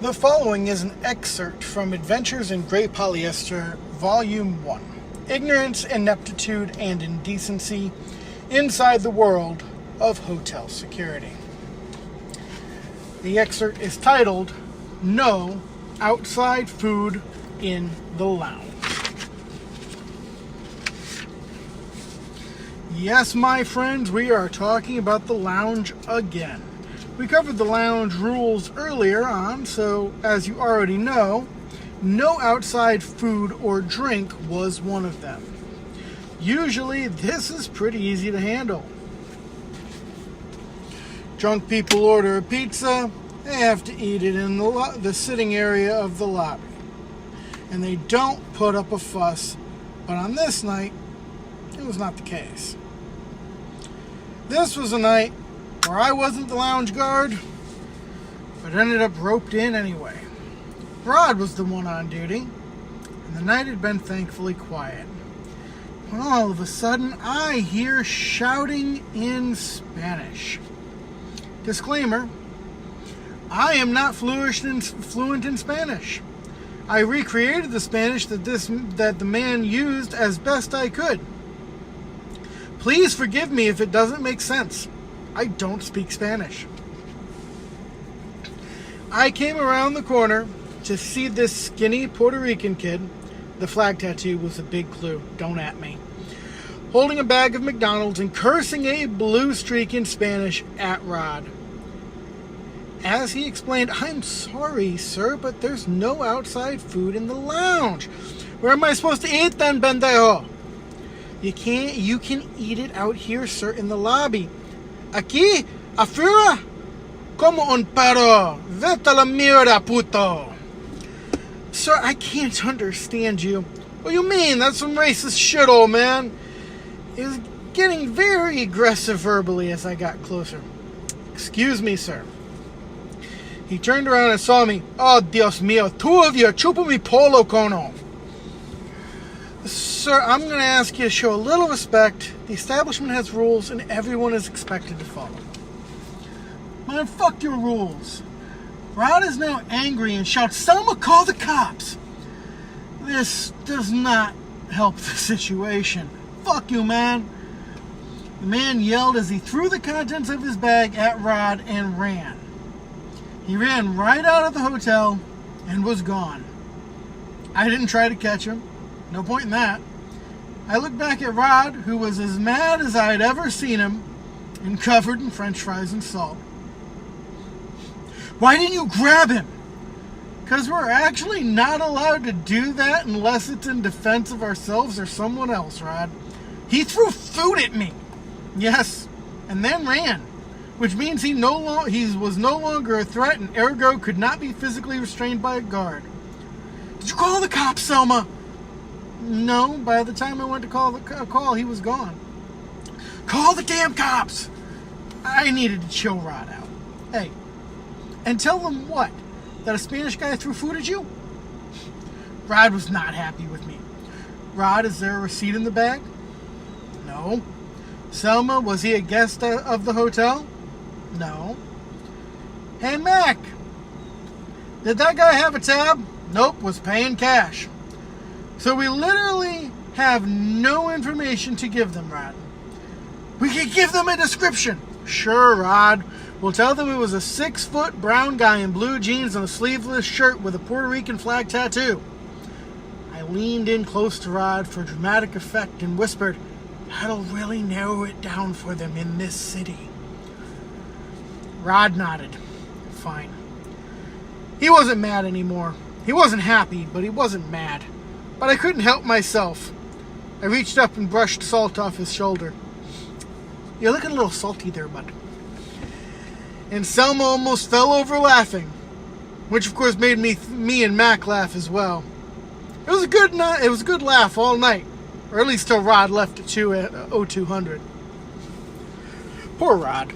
The following is an excerpt from Adventures in Grey Polyester, Volume 1, Ignorance, Ineptitude, and Indecency Inside the World of Hotel Security. The excerpt is titled, No Outside Food in the Lounge. Yes, my friends, we are talking about the lounge again. We covered the lounge rules earlier on, so as you already know, no outside food or drink was one of them. Usually, this is pretty easy to handle. Drunk people order a pizza, they have to eat it in the sitting area of the lobby. And they don't put up a fuss, but on this night, it was not the case. This was a night where I wasn't the lounge guard, but ended up roped in anyway. Rod was the one on duty, and the night had been thankfully quiet. When all of a sudden, I hear shouting in Spanish. Disclaimer, I am not fluent in Spanish. I recreated the Spanish that the man used as best I could. Please forgive me if it doesn't make sense. I don't speak Spanish. I came around the corner to see this skinny Puerto Rican kid. The flag tattoo was a big clue. Don't at me. Holding a bag of McDonald's and cursing a blue streak in Spanish at Rod. As he explained, I'm sorry, sir, but there's no outside food in the lounge. Where am I supposed to eat then, pendejo? You can eat it out here, sir, in the lobby. Aquí, afuera, como un perro. Vete a la mierda, puto. Sir, I can't understand you. What do you mean? That's some racist shit, old man. He was getting very aggressive verbally as I got closer. Excuse me, sir. He turned around and saw me. Oh, Dios mío, two of you, chupa mi polo cono. Sir, I'm going to ask you to show a little respect. The establishment has rules, and everyone is expected to follow. Man, fuck your rules. Rod is now angry and shouts, Selma, call the cops. This does not help the situation. Fuck you, man. The man yelled as he threw the contents of his bag at Rod and ran. He ran right out of the hotel and was gone. I didn't try to catch him. No point in that. I looked back at Rod, who was as mad as I had ever seen him, and covered in french fries and salt. Why didn't you grab him? Because we're actually not allowed to do that unless it's in defense of ourselves or someone else, Rod. He threw food at me. Yes, and then ran. Which means he was no longer a threat and ergo could not be physically restrained by a guard. Did you call the cops, Selma? No, by the time I went to call, he was gone. Call the damn cops! I needed to chill Rod out. Hey, and tell them what? That a Spanish guy threw food at you? Rod was not happy with me. Rod, is there a receipt in the bag? No. Selma, was he a guest of the hotel? No. Hey, Mac, did that guy have a tab? Nope, was paying cash. So we literally have no information to give them, Rod. We could give them a description. Sure, Rod. We'll tell them it was a 6-foot brown guy in blue jeans and a sleeveless shirt with a Puerto Rican flag tattoo. I leaned in close to Rod for dramatic effect and whispered, that'll really narrow it down for them in this city. Rod nodded. Fine. He wasn't mad anymore. He wasn't happy, but he wasn't mad. But I couldn't help myself. I reached up and brushed salt off his shoulder. You're looking a little salty there, bud. And Selma almost fell over laughing, which of course made me and Mac laugh as well. It was a good night. It was a good laugh all night, or at least till Rod left at 0200. Poor Rod.